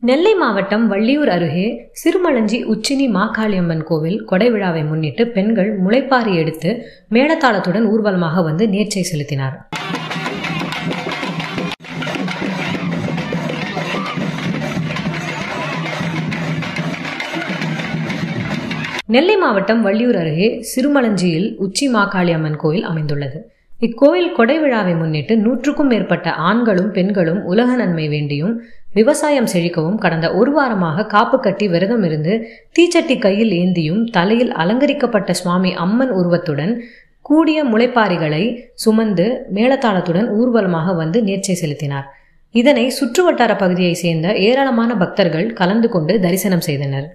நெல்லை மாவட்டம் வள்ளியூர் அருகே சிறுமளஞ்சி உச்சினி மாகாளியம்மன் கோவில் கொடை விழாவை முன்னிட்டு பெண்கள் முளைப்பாரி எடுத்து மேளதாளத்துடன் ஊர்வலமாக வந்து நேர்ச்சை செலுத்தினார். நெல்லை மாவட்டம் வள்ளியூர் அருகே சிறுமளஞ்சியில் உச்சி மாகாளியம்மன் கோயில் அமைந்துள்ளது. இக்கோயில் கொடை விழாவை முன்னிட்டு 100க்கும் மேற்பட்ட ஆண்களும் பெண்களும் உலக நன்மை வேண்டியும் விவசாயம் செழிக்கவும் கடந்த ஒரு வாரமாக காப்பு கட்டி விரதம் இருந்து தீச்சட்டி கையில் ஏந்தியும் தலையில் அலங்கரிக்கப்பட்ட சுவாமி அம்மன் உருவத்துடன் கூடிய முளைப்பாரிகளை சுமந்து மேளதாளத்துடன் ஊர்வலமாக வந்து நேர்ச்சை செலுத்தினார். இதனை சுற்றுவட்டார பகுதியை சேர்ந்த ஏராளமான பக்தர்கள் கலந்து கொண்டு தரிசனம் செய்தனர்.